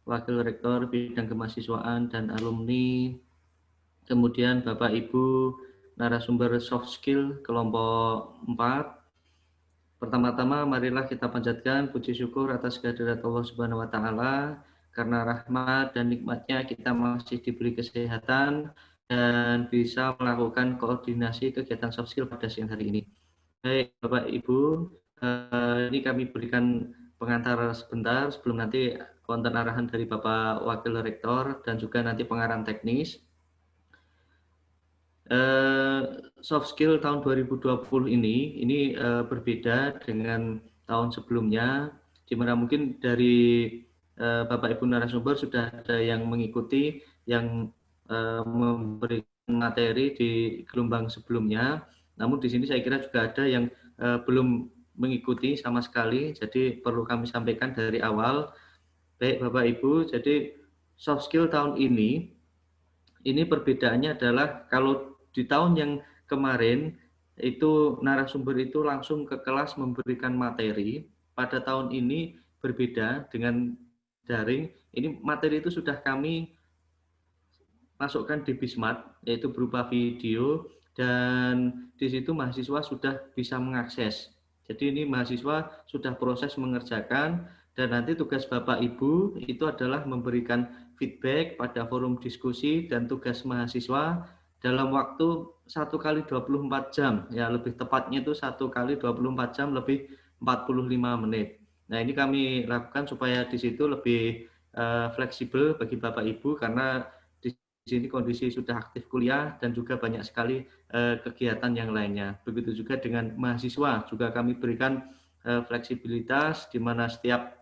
Wakil Rektor Bidang Kemahasiswaan dan Alumni, kemudian Bapak Ibu narasumber soft skill kelompok 4. Pertama-tama marilah kita panjatkan puji syukur atas kehadirat Allah Subhanahu wa taala, karena rahmat dan nikmatnya kita masih diberi kesehatan dan bisa melakukan koordinasi kegiatan soft skill pada siang hari ini. Baik Bapak Ibu, ini kami berikan pengantar sebentar sebelum nanti konten arahan dari Bapak Wakil Rektor dan juga nanti pengarahan teknis. Soft skill tahun 2020 ini berbeda dengan tahun sebelumnya, di mana mungkin dari Bapak Ibu narasumber sudah ada yang mengikuti, yang memberikan materi di gelombang sebelumnya. Namun di sini saya kira juga ada yang belum mengikuti sama sekali, jadi perlu kami sampaikan dari awal. Baik Bapak Ibu, jadi soft skill tahun ini perbedaannya adalah kalau di tahun yang kemarin itu narasumber itu langsung ke kelas memberikan materi, pada tahun ini berbeda dengan daring. Ini materi itu sudah kami masukkan di Bismart, yaitu berupa video, dan di situ mahasiswa sudah bisa mengakses. Jadi ini mahasiswa sudah proses mengerjakan, dan nanti tugas Bapak Ibu itu adalah memberikan feedback pada forum diskusi dan tugas mahasiswa dalam waktu 1 kali 24 jam, ya lebih tepatnya itu 1 kali 24 jam lebih 45 menit. Nah ini kami lakukan supaya di situ lebih fleksibel bagi Bapak Ibu, karena di sini kondisi sudah aktif kuliah dan juga banyak sekali kegiatan yang lainnya. Begitu juga dengan mahasiswa, juga kami berikan fleksibilitas di mana setiap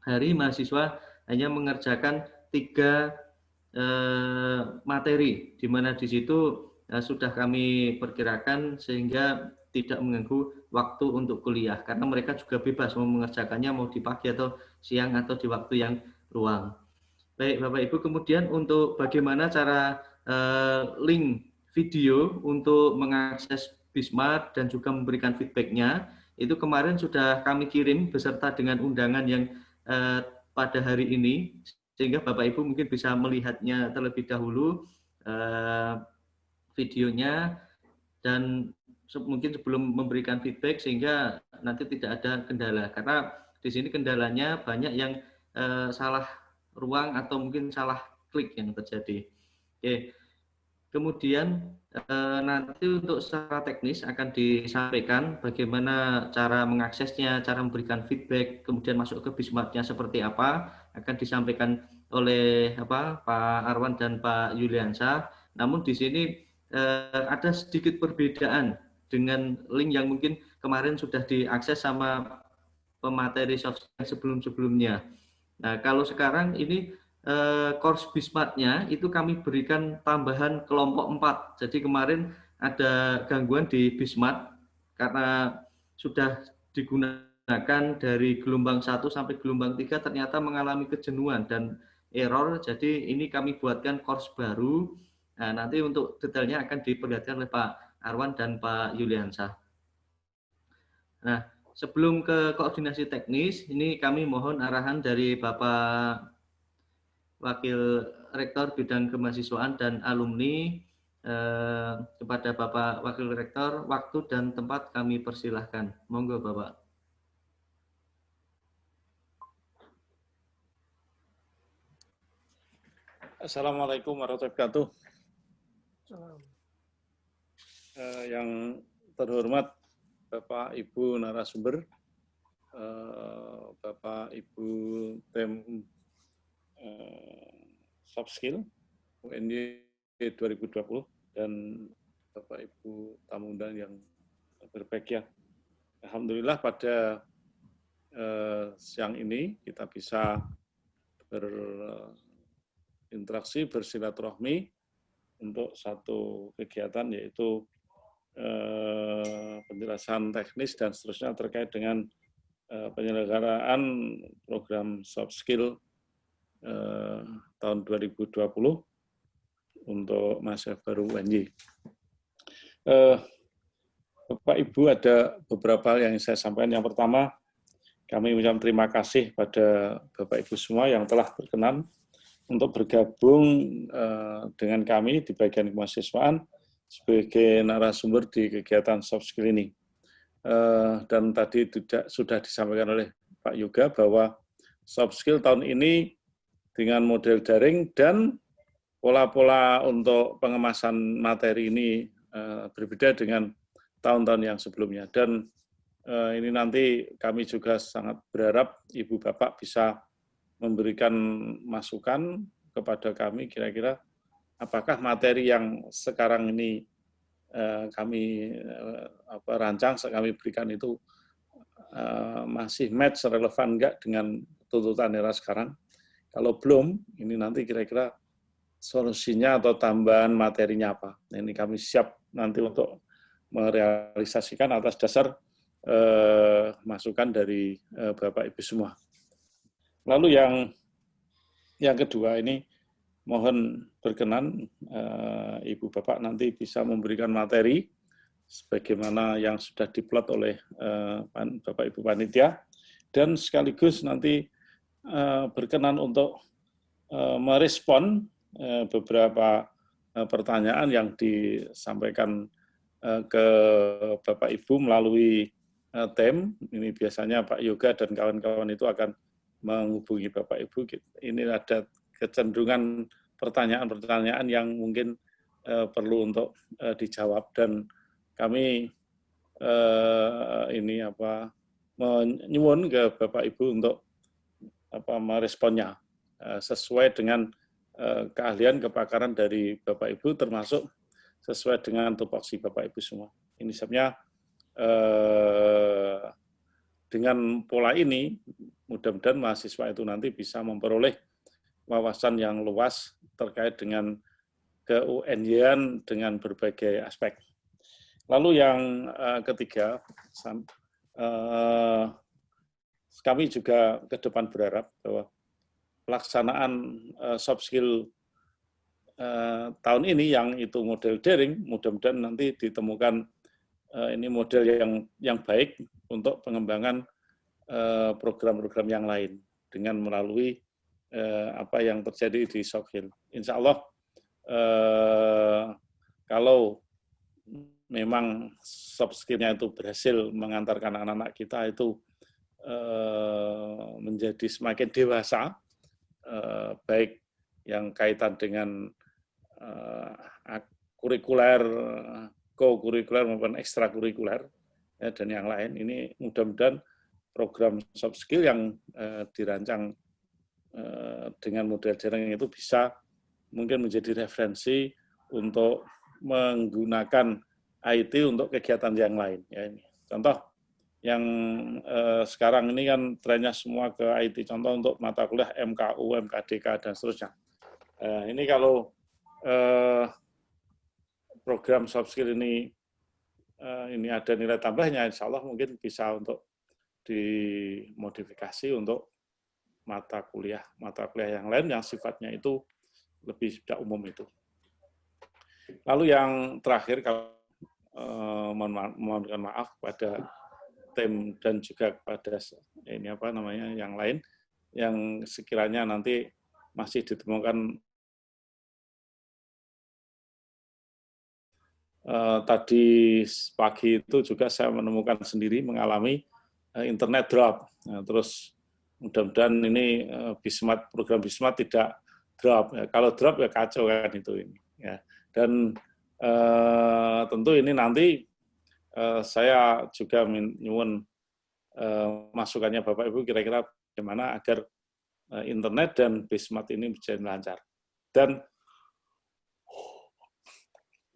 hari mahasiswa hanya mengerjakan 3 materi, di mana di situ sudah kami perkirakan sehingga tidak mengganggu waktu untuk kuliah, karena mereka juga bebas mau mengerjakannya mau di pagi atau siang atau di waktu yang luang. Baik Bapak Ibu, kemudian untuk bagaimana cara link video untuk mengakses Bismart dan juga memberikan feedbacknya, itu kemarin sudah kami kirim beserta dengan undangan yang pada hari ini, sehingga Bapak Ibu mungkin bisa melihatnya terlebih dahulu videonya, dan mungkin sebelum memberikan feedback sehingga nanti tidak ada kendala, karena di sini kendalanya banyak yang salah ruang atau mungkin salah klik yang terjadi. Oke. Kemudian nanti untuk secara teknis akan disampaikan bagaimana cara mengaksesnya, cara memberikan feedback, kemudian masuk ke Bismartnya seperti apa, akan disampaikan oleh Pak Arwan dan Pak Yuliansyah. Namun di sini ada sedikit perbedaan dengan link yang mungkin kemarin sudah diakses sama pemateri soft skill sebelum-sebelumnya. Nah, kalau sekarang ini course Bismart-nya itu kami berikan tambahan kelompok 4. Jadi kemarin ada gangguan di Bismart karena sudah digunakan dari gelombang 1 sampai gelombang 3 ternyata mengalami kejenuhan dan error. Jadi ini kami buatkan course baru. Nah, nanti untuk detailnya akan diperlihatkan oleh Pak Arwan dan Pak Yuliansyah. Nah, sebelum ke koordinasi teknis, ini kami mohon arahan dari Bapak Wakil Rektor Bidang Kemahasiswaan dan Alumni kepada Bapak Wakil Rektor, waktu dan tempat kami persilahkan. Monggo Bapak. Assalamualaikum warahmatullahi wabarakatuh. Yang terhormat Bapak Ibu narasumber, Bapak Ibu tim soft skill UNY 2020 dan Bapak Ibu tamu undangan yang berbahagia. Alhamdulillah pada siang ini kita bisa berinteraksi, bersilaturahmi untuk satu kegiatan, yaitu penjelasan teknis dan seterusnya terkait dengan penyelenggaraan program soft skill tahun 2020 untuk mahasiswa baru UNY. Bapak Ibu, ada beberapa hal yang saya sampaikan. Yang pertama, kami mengucapkan terima kasih pada Bapak Ibu semua yang telah berkenan untuk bergabung dengan kami di bagian kemahasiswaan sebagai narasumber di kegiatan soft skill ini. Dan tadi sudah disampaikan oleh Pak Yoga bahwa soft skill tahun ini dengan model daring dan pola-pola untuk pengemasan materi ini berbeda dengan tahun-tahun yang sebelumnya. Dan ini nanti kami juga sangat berharap Ibu Bapak bisa memberikan masukan kepada kami kira-kira apakah materi yang sekarang ini kami rancang, kami berikan itu masih match, relevan enggak dengan tuntutan era sekarang. Kalau belum, ini nanti kira-kira solusinya atau tambahan materinya apa. Nah, ini kami siap nanti untuk merealisasikan atas dasar masukan dari Bapak Ibu semua. Lalu yang kedua ini mohon berkenan Ibu Bapak nanti bisa memberikan materi sebagaimana yang sudah diplot oleh Bapak Ibu Panitia dan sekaligus nanti berkenan untuk merespon beberapa pertanyaan yang disampaikan ke Bapak Ibu melalui tem. Ini biasanya Pak Yoga dan kawan-kawan itu akan menghubungi Bapak Ibu. Ini ada kecenderungan pertanyaan-pertanyaan yang mungkin perlu untuk dijawab dan kami menyuwun ke Bapak Ibu untuk meresponnya sesuai dengan keahlian kepakaran dari Bapak Ibu termasuk sesuai dengan tupoksi Bapak Ibu semua. Ini sebenarnya dengan pola ini, mudah-mudahan mahasiswa itu nanti bisa memperoleh wawasan yang luas terkait dengan ke-UNY-an dengan berbagai aspek. Lalu yang ketiga, kami juga ke depan berharap bahwa pelaksanaan soft skill tahun ini yang itu model daring, mudah-mudahan nanti ditemukan ini model yang baik untuk pengembangan program-program yang lain dengan melalui apa yang terjadi di soft skill. Insya Allah kalau memang soft skill-nya itu berhasil mengantarkan anak-anak kita itu menjadi semakin dewasa, baik yang kaitan dengan kurikuler, co-kurikuler maupun ekstrakurikuler dan yang lain. Ini mudah-mudahan program soft skill yang dirancang dengan model daring itu bisa mungkin menjadi referensi untuk menggunakan IT untuk kegiatan yang lain. Ya, ini. Contoh yang sekarang ini kan trennya semua ke IT. Contoh untuk mata kuliah MKU, MKDK, dan seterusnya. Ini kalau program soft skill ini ada nilai tambahnya, insya Allah mungkin bisa untuk dimodifikasi untuk mata kuliah yang lain yang sifatnya itu lebih sudah umum itu. Lalu yang terakhir, kalau mohon maaf pada tim dan juga kepada yang lain yang sekiranya nanti masih ditemukan tadi pagi itu juga saya menemukan sendiri mengalami internet drop. Nah, terus mudah-mudahan ini program Bismart tidak drop. Ya, kalau drop ya kacau kan itu ini. Ya. Dan tentu ini nanti saya juga menyuwun masukannya Bapak Ibu kira-kira bagaimana agar internet dan Bismart ini berjalan lancar. Dan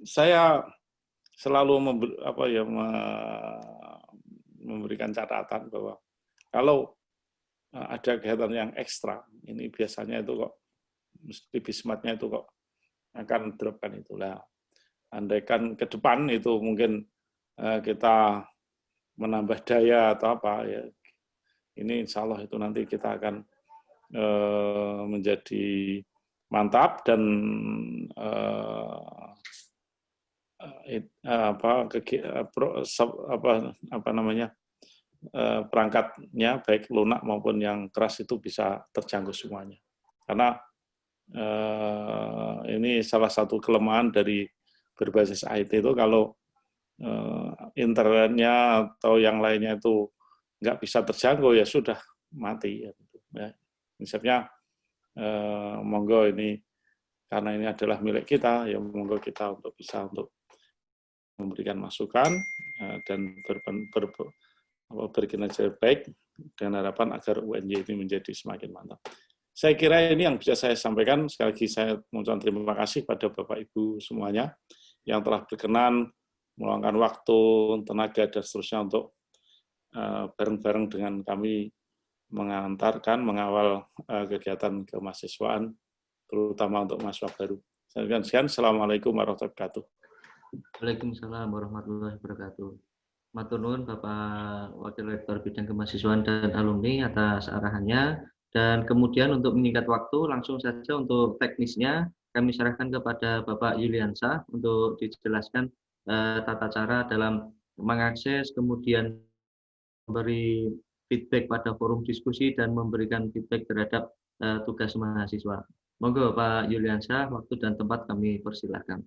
saya selalu memberikan catatan bahwa kalau ada kegiatan yang ekstra, ini biasanya itu kok mesti Bismart-nya itu kok akan drop kan itulah. Andaikan ke depan itu mungkin kita menambah daya atau apa ya, ini insya Allah itu nanti kita akan menjadi mantap dan perangkatnya baik lunak maupun yang keras itu bisa terjangkau semuanya. Karena ini salah satu kelemahan dari berbasis IT itu kalau internetnya atau yang lainnya itu nggak bisa terjangkau ya sudah mati. Ya. Misalnya monggo ini karena ini adalah milik kita, ya monggo kita bisa untuk memberikan masukan dan berkinerja baik dengan harapan agar UNY ini menjadi semakin mantap. Saya kira ini yang bisa saya sampaikan. Sekali lagi saya mengucapkan terima kasih pada Bapak Ibu semuanya yang telah berkenan meluangkan waktu, tenaga, dan seterusnya untuk bareng-bareng dengan kami mengawal kegiatan kemahasiswaan, terutama untuk mahasiswa baru. Sekian, Assalamualaikum warahmatullahi wabarakatuh. Waalaikumsalam warahmatullahi wabarakatuh. Matur nuwun Bapak Wakil Rektor Bidang Kemahasiswaan dan Alumni atas arahannya. Dan kemudian untuk menyingkat waktu, langsung saja untuk teknisnya kami serahkan kepada Bapak Yuliansyah untuk dijelaskan tata cara dalam mengakses, kemudian memberi feedback pada forum diskusi dan memberikan feedback terhadap tugas mahasiswa. Monggo Pak Yuliansyah, waktu dan tempat kami persilahkan.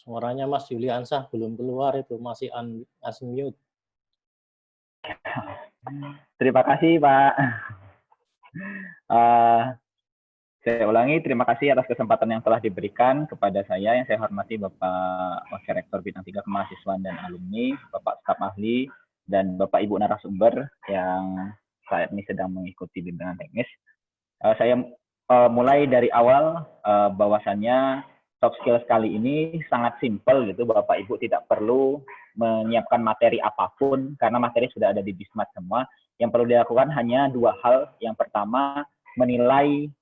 Suaranya Mas Yuliansyah belum keluar itu, masih unmute. Terima kasih Pak. Saya ulangi, terima kasih atas kesempatan yang telah diberikan kepada saya. Yang saya hormati Bapak Wakil Rektor Bidang 3 Kemahasiswaan dan Alumni, Bapak Staf Ahli, dan Bapak Ibu narasumber yang saat ini sedang mengikuti bimbingan teknis. Saya mulai dari awal bahwasannya soft skill kali ini sangat simpel gitu, Bapak Ibu tidak perlu menyiapkan materi apapun karena materi sudah ada di Bismat semua. Yang perlu dilakukan hanya dua hal. Yang pertama, menilai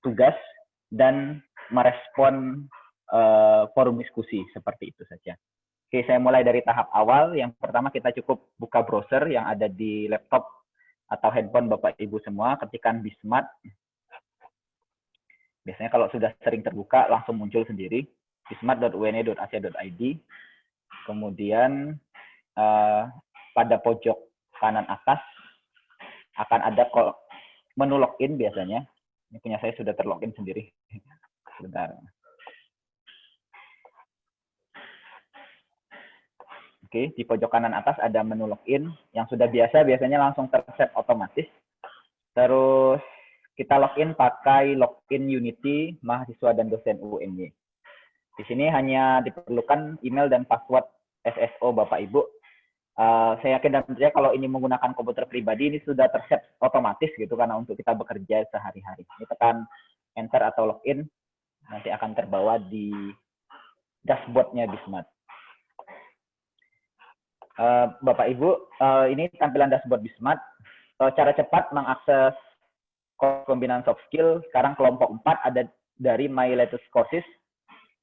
tugas dan merespon forum diskusi, seperti itu saja. Oke, saya mulai dari tahap awal. Yang pertama, kita cukup buka browser yang ada di laptop atau handphone Bapak Ibu semua, ketikkan Bismat. Biasanya kalau sudah sering terbuka, langsung muncul sendiri, bismat.une.ac.id. Kemudian pada pojok kanan atas akan ada menu login biasanya. Ini punya saya sudah terlogin sendiri. Sebentar. Oke, di pojok kanan atas ada menu login yang sudah biasanya langsung terset otomatis. Terus kita login pakai login Unity mahasiswa dan dosen UNY. Di sini hanya diperlukan email dan password SSO Bapak Ibu. Saya yakin dan percaya kalau ini menggunakan komputer pribadi ini sudah terset otomatis gitu karena untuk kita bekerja sehari-hari. Ini tekan enter atau login, nanti akan terbawa di dashboardnya Bismat. Bapak Ibu, ini tampilan dashboard Bismat. Cara cepat mengakses pembinaan soft skill, sekarang kelompok 4 ada dari My Latest Courses.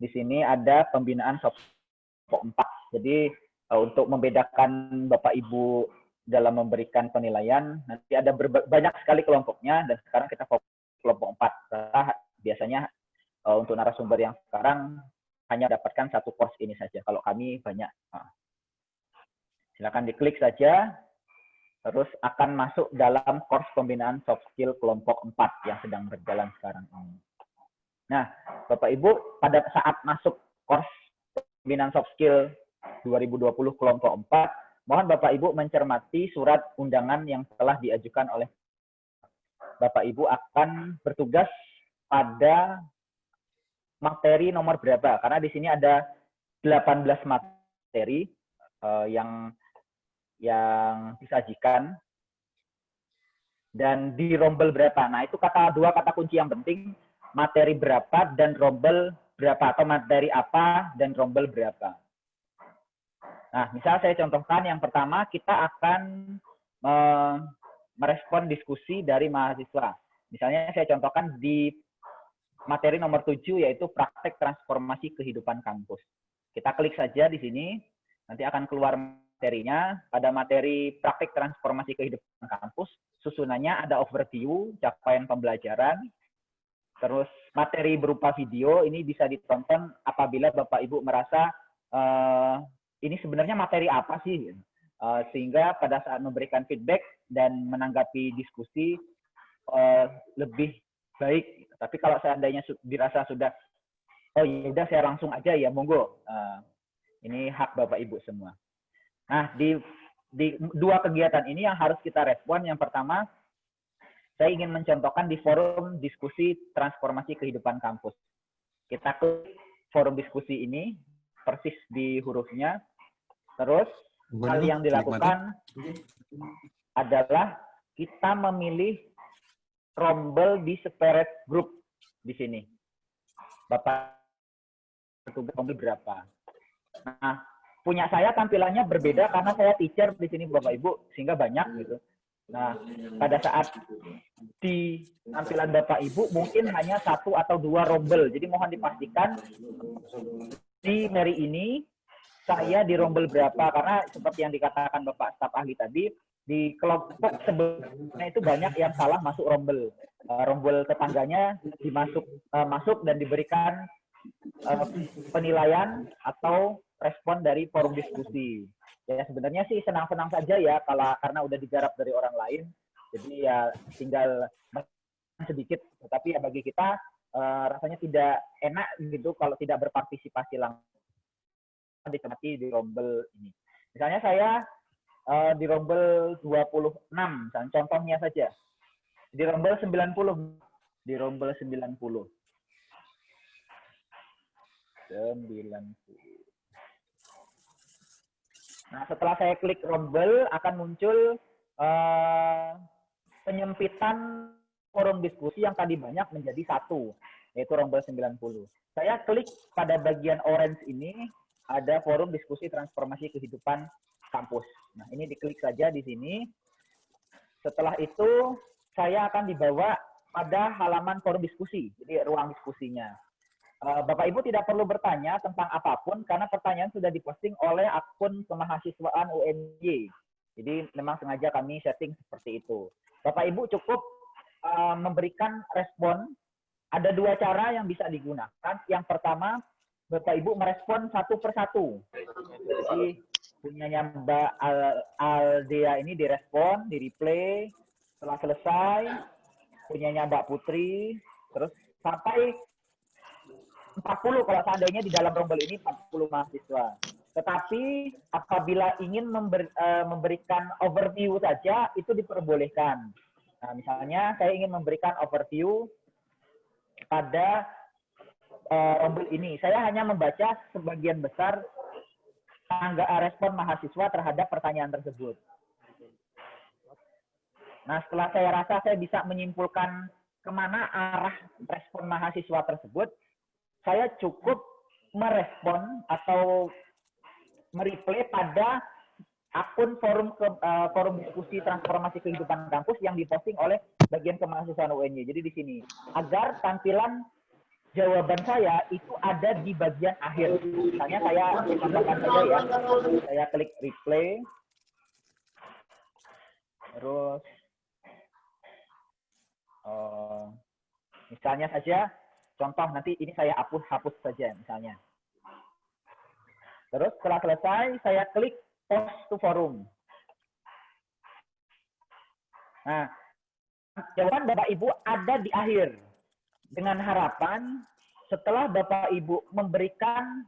Di sini ada pembinaan soft skill 4. Jadi untuk membedakan Bapak Ibu dalam memberikan penilaian, nanti ada banyak sekali kelompoknya, dan sekarang kita fokus kelompok 4. Karena biasanya untuk narasumber yang sekarang hanya dapatkan satu course ini saja. Kalau kami banyak. Silakan diklik saja. Terus akan masuk dalam course pembinaan soft skill kelompok 4 yang sedang berjalan sekarang ini. Nah, Bapak Ibu, pada saat masuk course pembinaan soft skill 2020 kelompok 4, mohon Bapak Ibu mencermati surat undangan yang telah diajukan oleh Bapak Ibu akan bertugas pada materi nomor berapa. Karena di sini ada 18 materi yang disajikan. dan di rombel berapa. Nah, itu dua kata kunci yang penting, materi berapa dan rombel berapa, atau materi apa dan rombel berapa. Nah, misal saya contohkan yang pertama, kita akan merespon diskusi dari mahasiswa. Misalnya saya contohkan di materi nomor 7, yaitu praktek transformasi kehidupan kampus. Kita klik saja di sini, nanti akan keluar materinya. Pada materi praktek transformasi kehidupan kampus, susunannya ada overview, capaian pembelajaran, terus materi berupa video, ini bisa ditonton apabila Bapak Ibu merasa ini sebenarnya materi apa sih, sehingga pada saat memberikan feedback dan menanggapi diskusi lebih baik. Tapi kalau seandainya dirasa sudah, oh ya udah saya langsung aja ya, monggo. Ini hak Bapak Ibu semua. Nah, di dua kegiatan ini yang harus kita respon. Yang pertama, saya ingin mencontohkan di forum diskusi transformasi kehidupan kampus. Kita klik forum diskusi ini, persis di hurufnya. Terus, hal yang dilakukan adalah kita memilih rombel di separate group di sini. Bapak tugas rombel berapa? Nah, punya saya tampilannya berbeda karena saya teacher di sini Bapak Ibu, sehingga banyak gitu. Nah, pada saat di tampilan Bapak Ibu mungkin hanya 1 atau 2 rombel. Jadi mohon dipastikan di hari ini saya di rombel berapa, karena seperti yang dikatakan Bapak staf ahli tadi, di kelompok sebelumnya itu banyak yang salah masuk rombel. Rombel tetangganya masuk dan diberikan penilaian atau respon dari forum diskusi. Ya sebenarnya sih senang-senang saja ya karena udah digarap dari orang lain. Jadi ya tinggal sedikit, tetapi ya bagi kita rasanya tidak enak gitu kalau tidak berpartisipasi langsung dicermati di rombel ini. Misalnya saya di rombel 26, contohnya saja. Di rombel 90. Di rombel 90. Nah, setelah saya klik rombel, akan muncul penyempitan forum diskusi yang tadi banyak menjadi 1, yaitu rombel 90. Saya klik pada bagian orange ini, ada forum diskusi transformasi kehidupan kampus. Nah, ini diklik saja di sini. Setelah itu, saya akan dibawa pada halaman forum diskusi, jadi ruang diskusinya. Bapak Ibu tidak perlu bertanya tentang apapun, karena pertanyaan sudah diposting oleh akun kemahasiswaan UNY. Jadi memang sengaja kami setting seperti itu. Bapak Ibu cukup memberikan respon. Ada 2 cara yang bisa digunakan. Yang pertama, Bapak Ibu merespon 1 per 1. Jadi punyanya Mbak Aldea ini direspon, di replay. Setelah selesai, punyanya Mbak Putri, terus sampai 40 kalau seandainya di dalam rombel ini 40 mahasiswa. Tetapi apabila ingin memberikan overview saja, itu diperbolehkan. Nah, misalnya saya ingin memberikan overview pada rombel ini. Saya hanya membaca sebagian besar respon mahasiswa terhadap pertanyaan tersebut. Nah, setelah saya rasa saya bisa menyimpulkan kemana arah respon mahasiswa tersebut, saya cukup merespon atau mereplay pada akun forum diskusi transformasi kehidupan kampus yang diposting oleh bagian kemahasiswaan UNY. Jadi di sini, agar tampilan jawaban saya itu ada di bagian akhir. Misalnya saya tambahkan saja ya, saya klik replay, terus misalnya saja, contoh nanti ini saya hapus saja misalnya. Terus setelah selesai, saya klik post to forum. Nah, jawaban Bapak Ibu ada di akhir. Dengan harapan setelah Bapak Ibu memberikan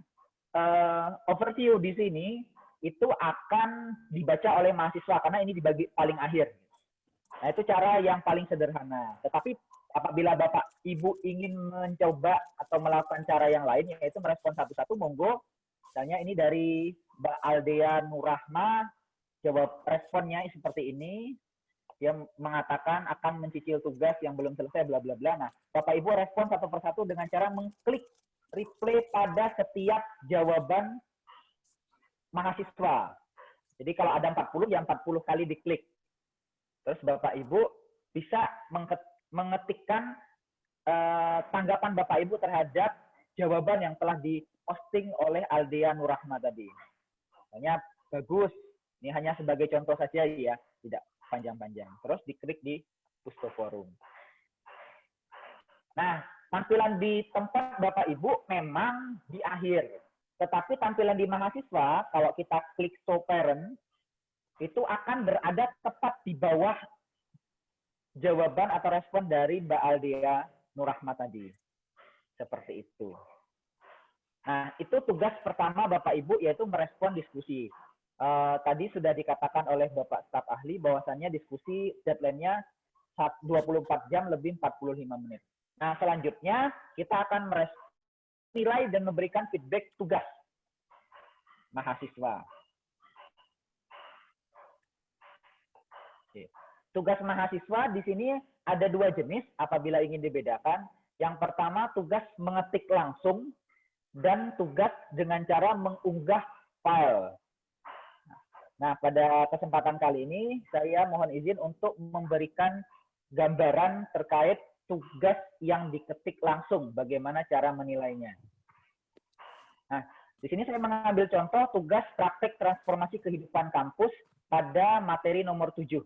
overview di sini, itu akan dibaca oleh mahasiswa karena ini dibagi paling akhir. Nah, itu cara yang paling sederhana. Tetapi apabila Bapak Ibu ingin mencoba atau melakukan cara yang lain, yaitu merespon satu-satu, monggo. Misalnya ini dari Mbak Aldea Nurrahma, jawab responnya seperti ini. dia mengatakan akan mencicil tugas yang belum selesai, bla bla bla. Nah, Bapak Ibu respon satu persatu dengan cara mengklik replay pada setiap jawaban mahasiswa. Jadi kalau ada 40, ya 40 kali diklik. Terus Bapak Ibu bisa mengetikkan tanggapan Bapak Ibu terhadap jawaban yang telah diposting oleh Aldea Nurrahma tadi. Misalnya, bagus. Ini hanya sebagai contoh saja ya, tidak panjang-panjang. Terus diklik di Pusto Forum. Nah, tampilan di tempat Bapak Ibu memang di akhir. Tetapi tampilan di mahasiswa, kalau kita klik Show Parent, itu akan berada tepat di bawah jawaban atau respon dari Mbak Aldea Nurrahma tadi. Seperti itu. Nah, itu tugas pertama Bapak Ibu, yaitu merespon diskusi. Tadi sudah dikatakan oleh Bapak staf ahli bahwasannya diskusi deadline-nya 24 jam lebih 45 menit. Nah, selanjutnya kita akan merespon nilai dan memberikan feedback tugas mahasiswa. Oke. Tugas mahasiswa di sini ada dua jenis apabila ingin dibedakan. Yang pertama, tugas mengetik langsung dan tugas dengan cara mengunggah file. Nah, pada kesempatan kali ini saya mohon izin untuk memberikan gambaran terkait tugas yang diketik langsung, bagaimana cara menilainya. Nah, di sini saya mengambil contoh tugas praktek transformasi kehidupan kampus pada materi nomor 7.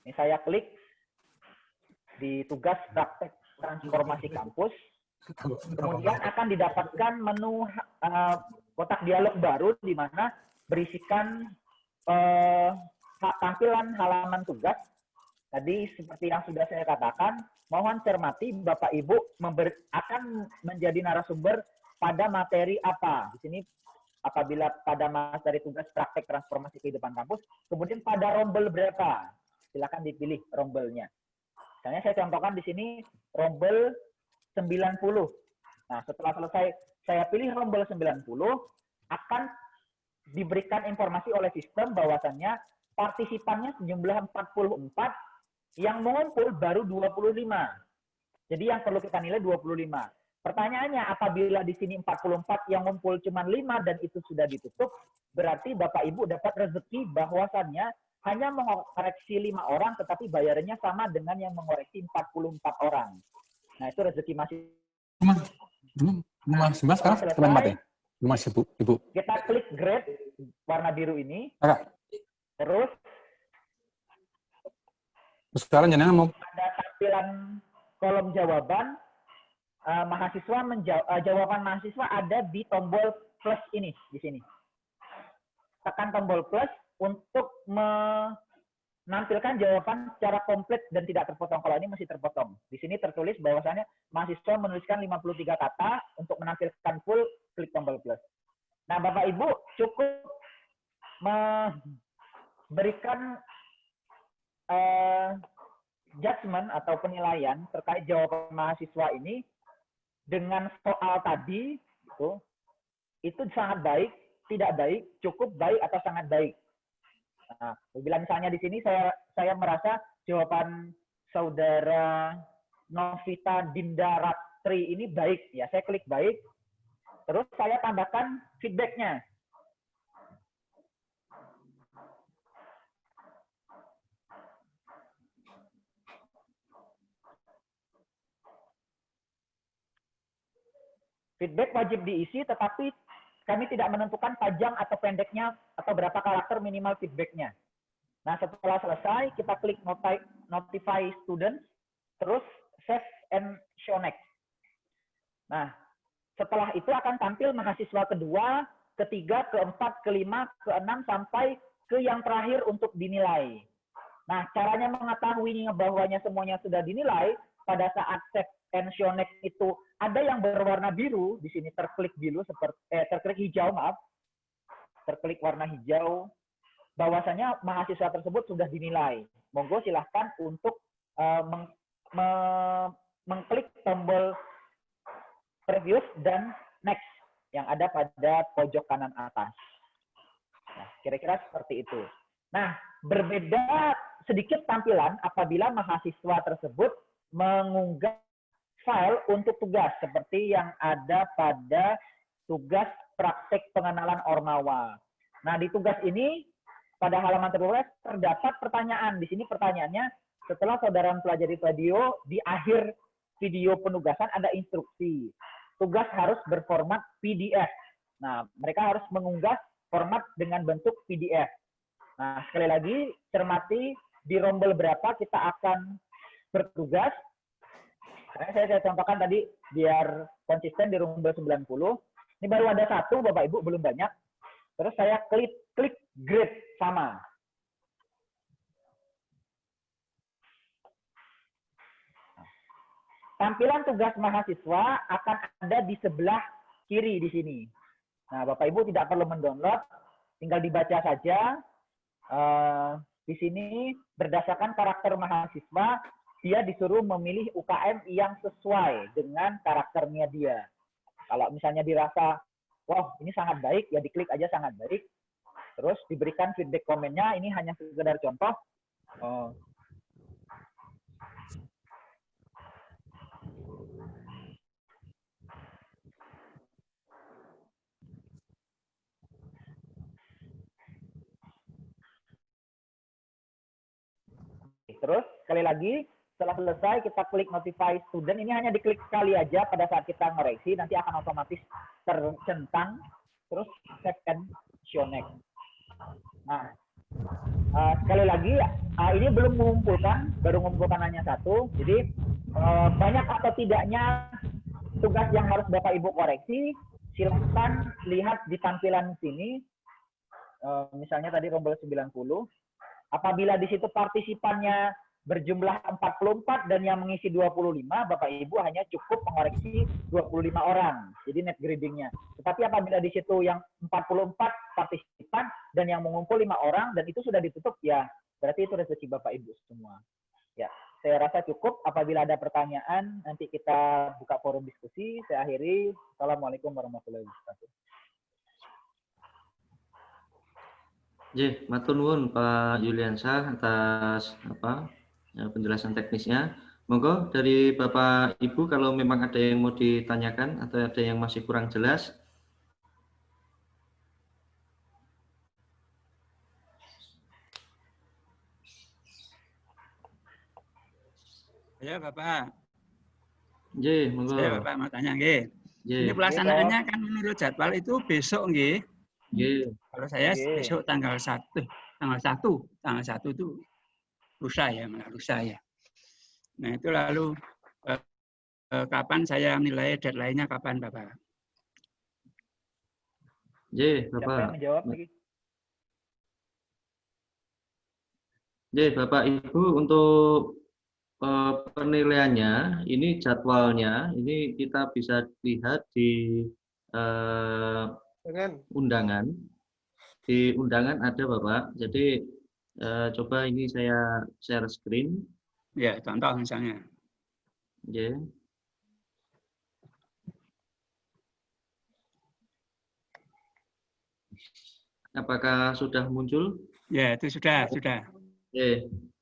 Ini saya klik di tugas praktek transformasi kampus. Kemudian akan didapatkan menu kotak dialog baru di mana berisikan tampilan halaman tugas. Tadi seperti yang sudah saya katakan, mohon cermati Bapak Ibu akan menjadi narasumber pada materi apa. Di sini apabila pada materi tugas praktek transformasi kehidupan kampus, kemudian pada rombel berapa? Silakan dipilih rombelnya. Misalnya saya contohkan di sini rombel 90. Nah, setelah selesai saya pilih rombel 90, akan diberikan informasi oleh sistem bahwasannya partisipannya sejumlah 44, yang mengumpul baru 25. Jadi yang perlu kita nilai 25. Pertanyaannya, apabila di sini 44 yang ngumpul cuma 5 dan itu sudah ditutup, berarti Bapak Ibu dapat rezeki bahwasannya hanya mengoreksi 5 orang, tetapi bayarannya sama dengan yang mengoreksi 44 orang. Nah, itu rezeki masih. Mas sekarang teman mati. Mas Ibu. Kita klik grade warna biru ini. Terus sekarang jenengan mau ada tampilan kolom jawaban mahasiswa jawaban mahasiswa ada di tombol plus ini di sini. Tekan tombol plus untuk menampilkan jawaban secara komplit dan tidak terpotong. Kalau ini masih terpotong. Di sini tertulis bahwasannya mahasiswa menuliskan 53 kata, untuk menampilkan full klik tombol plus. Nah, Bapak Ibu cukup memberikan judgment atau penilaian terkait jawaban mahasiswa ini dengan soal tadi itu sangat baik, tidak baik, cukup baik atau sangat baik. Nah, bila misalnya di sini saya merasa jawaban saudara Novita Dinda Ratri ini baik, ya saya klik baik, terus saya tambahkan feedbacknya. Feedback wajib diisi, tetapi kami tidak menentukan panjang atau pendeknya atau berapa karakter minimal feedbacknya. Nah, setelah selesai, kita klik Notify Students, terus Save and Show Next. Nah, setelah itu akan tampil mahasiswa kedua, ketiga, keempat, kelima, keenam, sampai ke yang terakhir untuk dinilai. Nah, caranya mengetahui bahwanya semuanya sudah dinilai, pada saat Save and Show Next itu ada yang berwarna biru, di sini terklik biru terklik hijau, maaf. Terklik warna hijau, bahwasanya mahasiswa tersebut sudah dinilai. Monggo silahkan untuk mengklik tombol previous dan next yang ada pada pojok kanan atas. Nah, kira-kira seperti itu. Nah, berbeda sedikit tampilan apabila mahasiswa tersebut mengunggah file untuk tugas seperti yang ada pada tugas praktek pengenalan Ormawa. Nah, di tugas ini pada halaman terdapat pertanyaan. Di sini pertanyaannya, setelah saudara mempelajari video, di akhir video penugasan ada instruksi. Tugas harus berformat PDF. Nah, mereka harus mengunggah format dengan bentuk PDF. Nah, sekali lagi, cermati di rombel berapa kita akan bertugas. Karena saya contohkan tadi, biar konsisten di rombel 90. Ini baru ada satu, Bapak Ibu, belum banyak. Terus saya klik grade sama. Tampilan tugas mahasiswa akan ada di sebelah kiri di sini. Nah, Bapak Ibu tidak perlu mendownload, tinggal dibaca saja. Di sini berdasarkan karakter mahasiswa, dia disuruh memilih UKM yang sesuai dengan karakternya dia. Kalau misalnya dirasa, wah ini sangat baik, ya diklik aja sangat baik. Terus diberikan feedback komennya, ini hanya sekedar contoh. Terus sekali lagi, setelah selesai kita klik notify student, ini hanya diklik sekali aja pada saat kita ngoreksi, nanti akan otomatis tercentang, terus save and show next. Nah, sekali lagi, ini belum mengumpulkan, baru mengumpulkan hanya satu, jadi banyak atau tidaknya tugas yang harus Bapak Ibu koreksi, silahkan lihat di tampilan sini, misalnya tadi rombel 90, apabila di situ partisipannya berjumlah 44 dan yang mengisi 25, Bapak Ibu hanya cukup mengoreksi 25 orang. Jadi net gradingnya. Tetapi apabila di situ yang 44 partisipan dan yang mengumpul 5 orang dan itu sudah ditutup, ya berarti itu rezeki Bapak Ibu semua. Ya, saya rasa cukup. Apabila ada pertanyaan, nanti kita buka forum diskusi. Saya akhiri. Assalamualaikum warahmatullahi wabarakatuh. Matur nuwun Pak Yuliansyah atas penjelasan teknisnya. Monggo dari Bapak Ibu kalau memang ada yang mau ditanyakan atau ada yang masih kurang jelas. Ya Bapak. Monggo. Saya Bapak mau tanya nggih. Ini pelaksanaannya kan menurut jadwal itu besok nggih. Kalau saya besok tanggal 1 itu lusa ya, Nah itu lalu kapan saya menilai deadline-nya kapan Bapak? Bapak. Menjawab lagi. Bapak Ibu untuk penilaiannya, ini jadwalnya, ini kita bisa lihat di undangan. Di undangan ada Bapak. Jadi coba ini saya share screen. Ya, contoh misalnya. Apakah sudah muncul? Ya, itu sudah.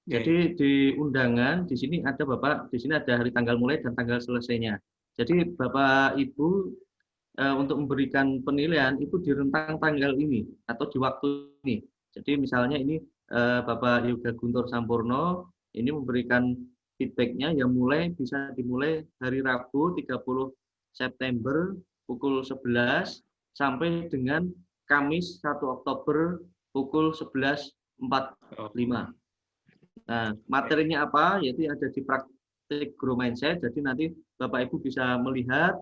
Jadi di undangan di sini ada Bapak, di sini ada hari tanggal mulai dan tanggal selesainya. Jadi Bapak Ibu untuk memberikan penilaian itu di rentang tanggal ini atau di waktu ini. Jadi misalnya ini Bapak Yoga Guntur Sampurno ini memberikan feedbacknya yang bisa dimulai hari Rabu 30 September pukul 11 sampai dengan Kamis 1 Oktober pukul 11.45. Nah, materinya apa? Yaitu ada di praktik Grow Mindset. Jadi nanti Bapak Ibu bisa melihat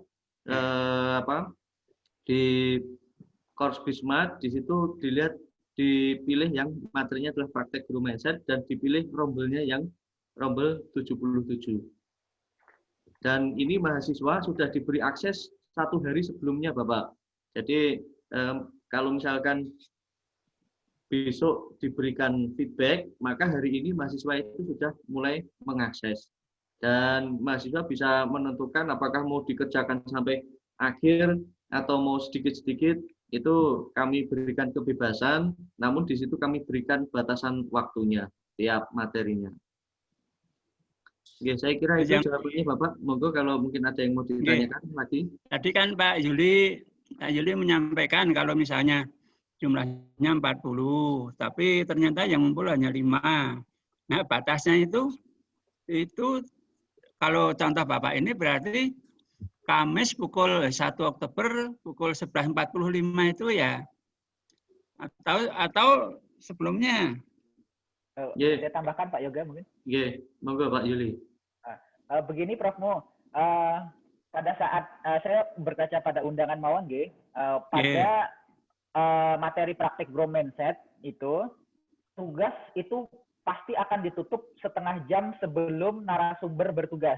di course Bismat, di situ dipilih yang materinya adalah praktek Grow Mindset dan dipilih rombelnya yang rombel 77. Dan ini mahasiswa sudah diberi akses 1 hari sebelumnya Bapak. Jadi kalau misalkan besok diberikan feedback, maka hari ini mahasiswa itu sudah mulai mengakses. Dan mahasiswa bisa menentukan apakah mau dikerjakan sampai akhir atau mau sedikit-sedikit, itu kami berikan kebebasan, namun di situ kami berikan batasan waktunya. tiap materinya. Oke, saya kira itu jawabannya Bapak. Monggo kalau mungkin ada yang mau ditanyakan lagi. Tadi kan Pak Yuli menyampaikan kalau misalnya jumlahnya 40, tapi ternyata yang ngumpul hanya 5. Nah, batasnya itu kalau contoh Bapak ini berarti Kamis pukul 1 Oktober pukul 11.45 itu ya? Atau sebelumnya? Saya tambahkan Pak Yoga mungkin. Monggo Pak Yuli. Begini Prof Mo, pada saat saya berkaca pada undangan mawon pada materi praktik Bromandset itu tugas itu pasti akan ditutup setengah jam sebelum narasumber bertugas.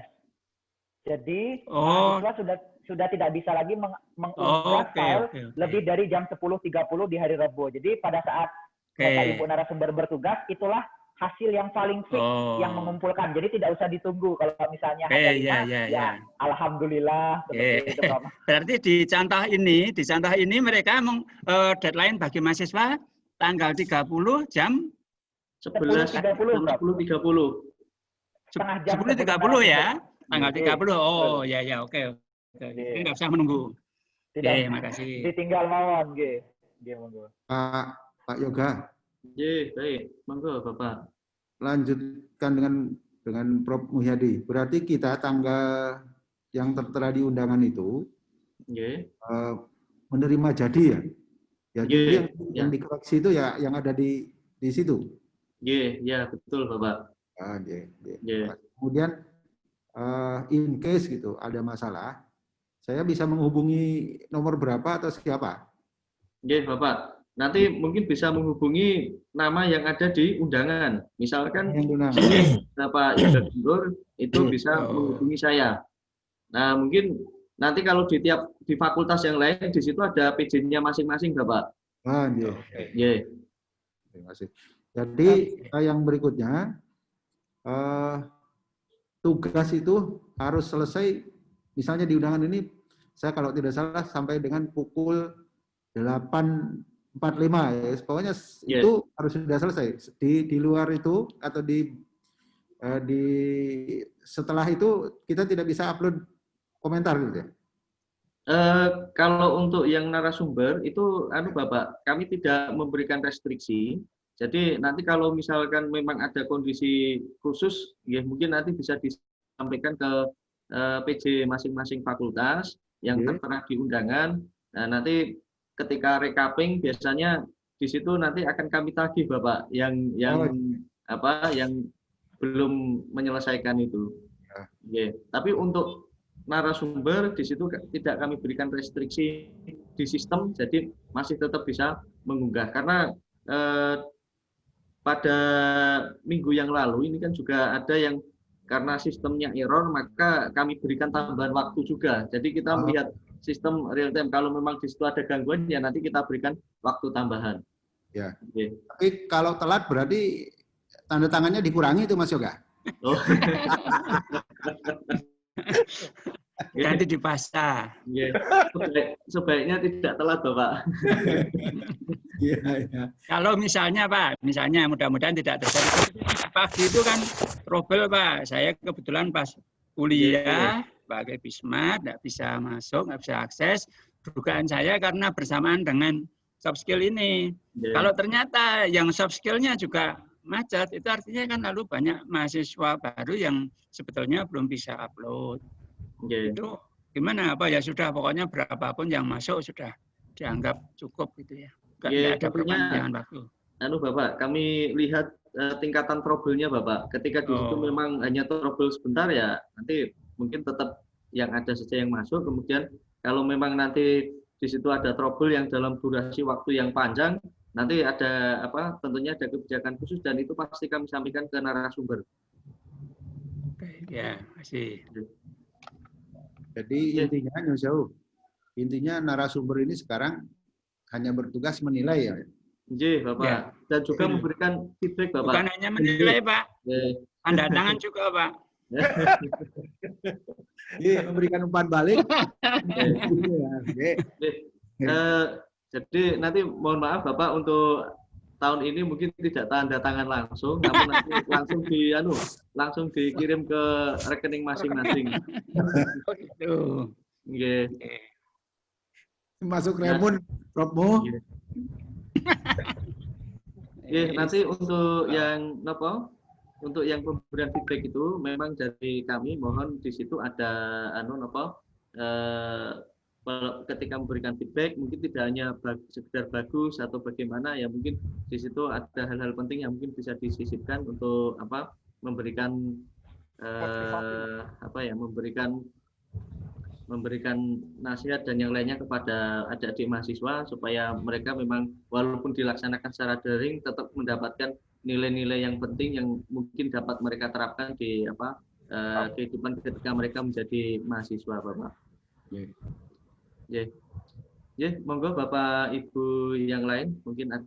Jadi mahasiswa sudah tidak bisa lagi mengunggah file lebih dari jam 10.30 di hari Rabu. Jadi pada saat Bapak Ibu narasumber bertugas, itulah hasil yang paling fix yang mengumpulkan. Jadi tidak usah ditunggu. Kalau misalnya hanya alhamdulillah. Itu, berarti di contoh ini mereka deadline bagi mahasiswa tanggal 30 jam 10.30. Setengah jam 10.30 ya. Tanggal 30. Ya, oke. Jadi nggak usah menunggu. Makasih. Ditinggal mawon, monggo. Pak Yoga. Baik. Monggo Bapak. Lanjutkan dengan Prof Muhyadi. Berarti kita tanggal yang tertera di undangan itu menerima jadi ya. Jadi yang dikoreksi itu ya yang ada di situ. Ya betul Bapak. Kemudian in case gitu ada masalah, saya bisa menghubungi nomor berapa atau siapa? Bapak. Nanti mungkin bisa menghubungi nama yang ada di undangan. Misalkan Bapak Yoga Guntur itu bisa menghubungi saya. Nah, mungkin nanti kalau di fakultas yang lain di situ ada PJ-nya masing-masing, Bapak. Terima kasih. Jadi yang berikutnya tugas itu harus selesai, misalnya di undangan ini saya kalau tidak salah sampai dengan pukul 8.45 ya, pokoknya itu harus sudah selesai. Di luar itu atau di setelah itu kita tidak bisa upload komentar gitu ya. Kalau untuk yang narasumber itu Bapak, kami tidak memberikan restriksi. Jadi nanti kalau misalkan memang ada kondisi khusus, ya mungkin nanti bisa disampaikan ke PJ masing-masing fakultas yang tertera di undangan. Nah, nanti ketika recapping biasanya di situ nanti akan kami tagih Bapak yang belum menyelesaikan itu. Tapi untuk narasumber di situ tidak kami berikan restriksi di sistem, jadi masih tetap bisa mengunggah. Karena pada minggu yang lalu ini kan juga ada yang karena sistemnya error, maka kami berikan tambahan waktu juga. Jadi kita melihat sistem real time. Kalau memang di situ ada gangguan, ya nanti kita berikan waktu tambahan. Ya. Tapi kalau telat berarti tanda tangannya dikurangi itu Mas Yoga? Nanti dipasang. Sebaiknya tidak telat, Bapak. Kalau misalnya Pak, mudah-mudahan tidak terjadi. Pagi itu kan trouble Pak. Saya kebetulan pas kuliah pakai Bisma, tidak bisa masuk, nggak bisa akses. Dugaan saya karena bersamaan dengan soft skill ini. Kalau ternyata yang soft skill-nya juga macet, itu artinya kan lalu banyak mahasiswa baru yang sebetulnya belum bisa upload. Itu gimana? Ya sudah, pokoknya berapapun yang masuk sudah dianggap cukup gitu ya. Nggak ada perpanjangan waktu. Bapak, kami lihat tingkatan trouble-nya Bapak. Ketika di situ memang hanya trouble sebentar ya, nanti mungkin tetap yang ada saja yang masuk. Kemudian kalau memang nanti di situ ada trouble yang dalam durasi waktu yang panjang, nanti ada tentunya ada kebijakan khusus dan itu pasti kami sampaikan ke narasumber. Ya, masih. Jadi intinya narasumber ini sekarang hanya bertugas menilai ya. Bapak. Ya. Dan juga memberikan feedback Bapak. Bukan hanya menilai Pak. Tanda tangan juga Pak. Memberikan umpan balik. Jadi nanti mohon maaf Bapak untuk tahun ini mungkin tidak tanda tangan langsung, namun nanti langsung dikirim ke rekening masing-masing. Oh, gitu. Nggih. Masuk Remun, Prof Mo. Nggih. Nggih, nanti untuk yang apa? Untuk yang pemberian feedback itu memang dari kami mohon di situ ada ketika memberikan feedback mungkin tidak hanya sekedar bagus atau bagaimana ya, mungkin di situ ada hal-hal penting yang mungkin bisa disisipkan untuk memberikan memberikan nasihat dan yang lainnya kepada adik-adik mahasiswa supaya mereka memang walaupun dilaksanakan secara daring tetap mendapatkan nilai-nilai yang penting yang mungkin dapat mereka terapkan di kehidupan ketika mereka menjadi mahasiswa, Bapak. Ya, monggo Bapak Ibu yang lain mungkin ada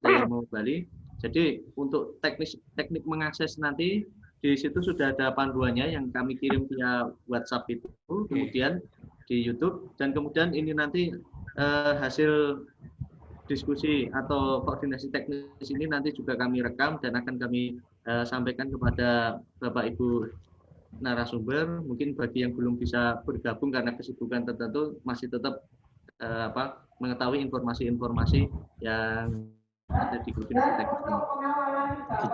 yang mau kembali. Jadi untuk teknik mengakses nanti di situ sudah ada panduannya yang kami kirim via WhatsApp itu, kemudian di YouTube, dan kemudian ini nanti hasil diskusi atau koordinasi teknis ini nanti juga kami rekam dan akan kami sampaikan kepada Bapak Ibu narasumber. Mungkin bagi yang belum bisa bergabung karena kesibukan tertentu masih tetap mengetahui informasi-informasi yang ada di koordinasi teknis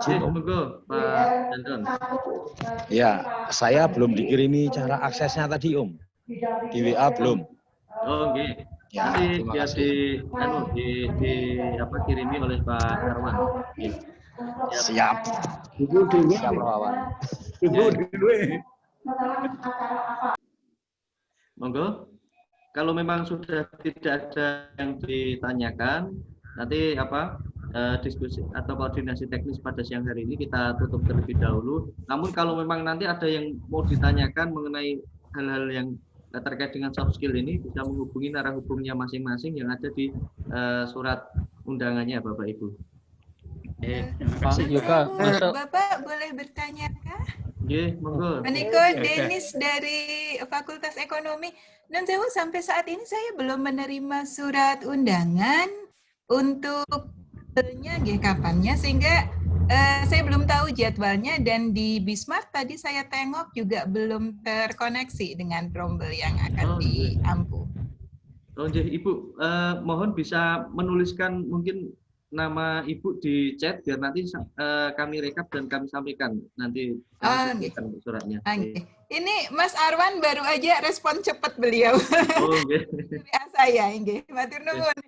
ini. Monggo Pak Danton. Ya, saya belum dikirimi cara aksesnya tadi Om. Di WA belum. Oh, oke. Ya, Nanti terima dia kasih. kirimi oleh Pak Arwan. Siap. Siap Rawan. Monggo. Kalau memang sudah tidak ada yang ditanyakan, nanti diskusi atau koordinasi teknis pada siang hari ini kita tutup terlebih dahulu. Namun kalau memang nanti ada yang mau ditanyakan mengenai hal-hal yang terkait dengan soft skill ini, bisa menghubungi narah hubungnya masing-masing yang ada di surat undangannya, Bapak Ibu. Pak Yoga, masuk. Bapak boleh bertanya kah? Nggih, monggo. Meniko Denis dari Fakultas Ekonomi. Dan sampai saat ini saya belum menerima surat undangan untuk kapannya, sehingga saya belum tahu jadwalnya, dan di Bismart tadi saya tengok juga belum terkoneksi dengan Prombel yang akan diampu. Oh, Ibu, mohon bisa menuliskan mungkin nama Ibu di chat biar nanti kami rekap dan kami sampaikan nanti suratnya. Ini Mas Arwan baru aja respon cepat beliau. Oh, nggih. Saya nggih. Matur nuwun.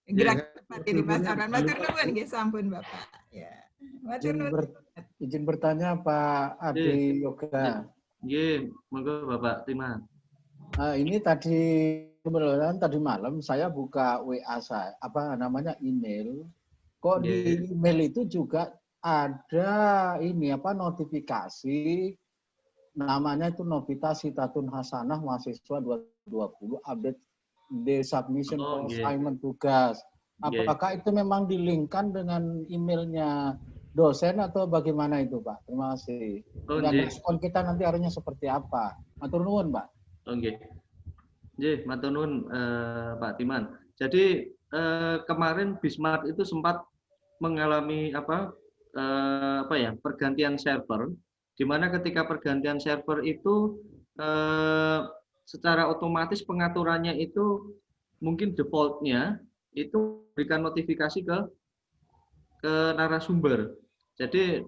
Gerak cepat ini Mas Arwan. Matur nuwun nggih, sampun Bapak. Ya. Matur nuwun. Izin bertanya Pak Adi Yoga. Nggih, monggo Bapak terima. Ini kebetulan tadi malam saya buka WA saya, email. Kok di email itu juga ada notifikasi, namanya itu Novita Sitatun Hasanah mahasiswa 2020 update the submission for assignment tugas. Apakah itu memang dilingkan dengan emailnya dosen atau bagaimana itu Pak? Terima kasih. Dan respon kita nanti harusnya seperti apa? Matur nuwun Pak. Oke. Nggih, matur nuwun Pak Timan. Jadi kemarin Bismart itu sempat mengalami pergantian server, di mana ketika pergantian server itu secara otomatis pengaturannya itu mungkin defaultnya itu berikan notifikasi ke narasumber. Jadi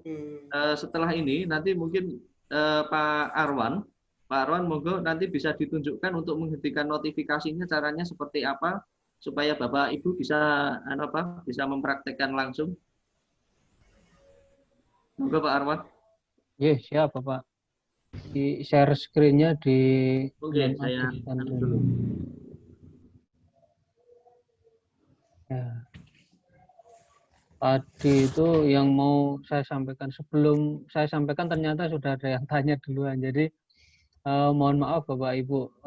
setelah ini nanti mungkin Pak Arwan monggo nanti bisa ditunjukkan untuk menghentikan notifikasinya caranya seperti apa supaya Bapak Ibu bisa mempraktekkan langsung. Monggo Pak Arwan. Siap Bapak. Di share screen-nya di saya dulu. Ya. Tadi itu yang mau saya sampaikan, sebelum saya sampaikan ternyata sudah ada yang tanya duluan. Jadi mohon maaf Bapak Ibu,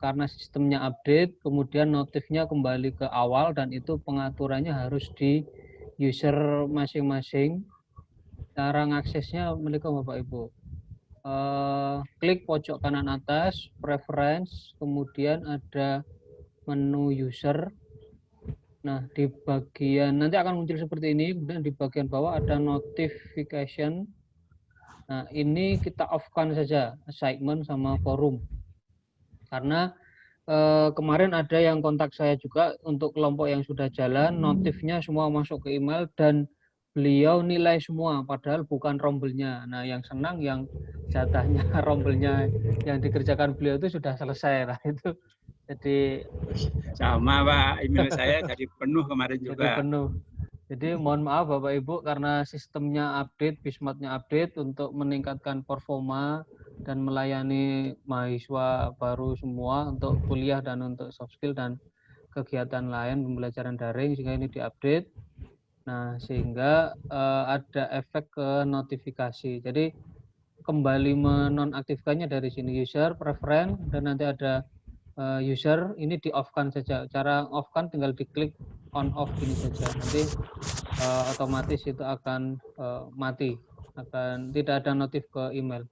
karena sistemnya update, kemudian notifnya kembali ke awal, dan itu pengaturannya harus di user masing-masing. Cara ngaksesnya milik Bapak Ibu. Klik pojok kanan atas, preference, kemudian ada menu user. Nah, di bagian nanti akan muncul seperti ini, kemudian di bagian bawah ada notification. Nah, ini kita off-kan saja, assignment sama forum. Karena kemarin ada yang kontak saya juga untuk kelompok yang sudah jalan, notifnya semua masuk ke email dan beliau nilai semua, padahal bukan rombelnya. Nah, yang senang yang jatahnya rombelnya yang dikerjakan beliau itu sudah selesai. Nah, itu jadi sama Pak, email saya jadi penuh kemarin juga. Jadi penuh. Jadi mohon maaf Bapak Ibu karena sistemnya update, Bismatnya update untuk meningkatkan performa dan melayani mahasiswa baru semua untuk kuliah dan untuk soft skill dan kegiatan lain pembelajaran daring, sehingga ini diupdate. Nah, sehingga ada efek ke notifikasi. Jadi kembali menonaktifkannya dari sini user preference dan nanti ada user ini di off-kan saja. Cara off-kan tinggal diklik on off ini saja. Nanti otomatis itu akan mati, akan tidak ada notif ke email.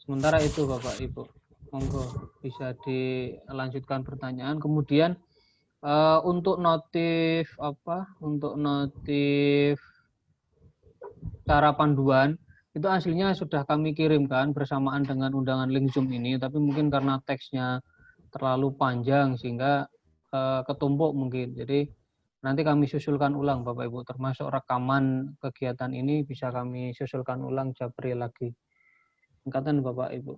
Sementara itu Bapak Ibu, monggo bisa dilanjutkan pertanyaan. Kemudian untuk notif Untuk notif cara panduan itu hasilnya sudah kami kirimkan bersamaan dengan undangan link Zoom ini, tapi mungkin karena teksnya terlalu panjang sehingga ketumpuk mungkin. Jadi nanti kami susulkan ulang Bapak Ibu, termasuk rekaman kegiatan ini bisa kami susulkan ulang japri lagi. Ingkatan Bapak Ibu.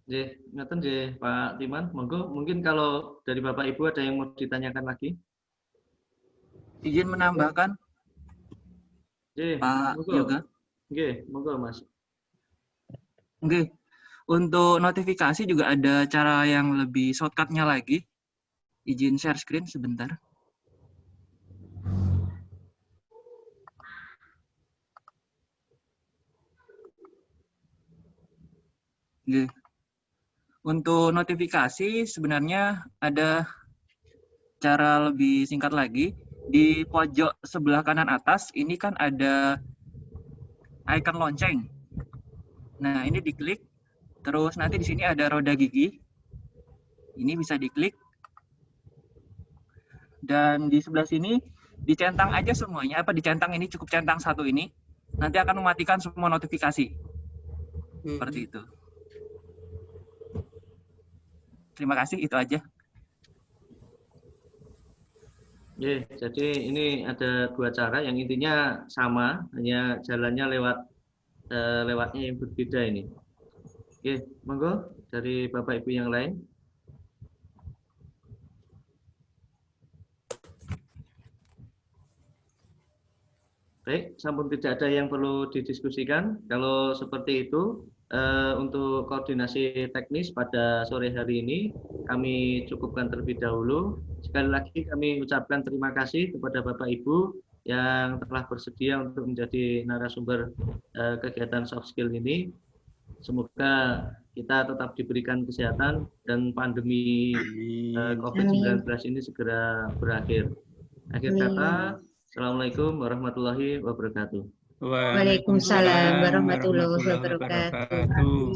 Ingkatan Pak Timan, monggo mungkin kalau dari Bapak Ibu ada yang mau ditanyakan lagi. Izin menambahkan. Pak Yoga. Monggo Mas. Untuk notifikasi juga ada cara yang lebih shortcut-nya lagi. Izin share screen sebentar. Untuk notifikasi sebenarnya ada cara lebih singkat lagi. Di pojok sebelah kanan atas ini kan ada icon lonceng. Nah, ini diklik. Terus nanti di sini ada roda gigi. Ini bisa diklik. Dan di sebelah sini dicentang aja semuanya. Dicentang ini, cukup centang satu ini. Nanti akan mematikan semua notifikasi. Seperti itu. Terima kasih, itu aja. Jadi ini ada dua cara yang intinya sama, hanya jalannya lewatnya yang berbeda ini. Monggo dari Bapak Ibu yang lain. Baik, sampun tidak ada yang perlu didiskusikan. Kalau seperti itu, untuk koordinasi teknis pada sore hari ini kami cukupkan terlebih dahulu. Sekali lagi kami ucapkan terima kasih kepada Bapak Ibu yang telah bersedia untuk menjadi narasumber kegiatan soft skill ini. Semoga kita tetap diberikan kesehatan dan pandemi COVID-19 ini segera berakhir. Akhir kata, Assalamualaikum warahmatullahi wabarakatuh. Waalaikumsalam warahmatullahi wabarakatuh.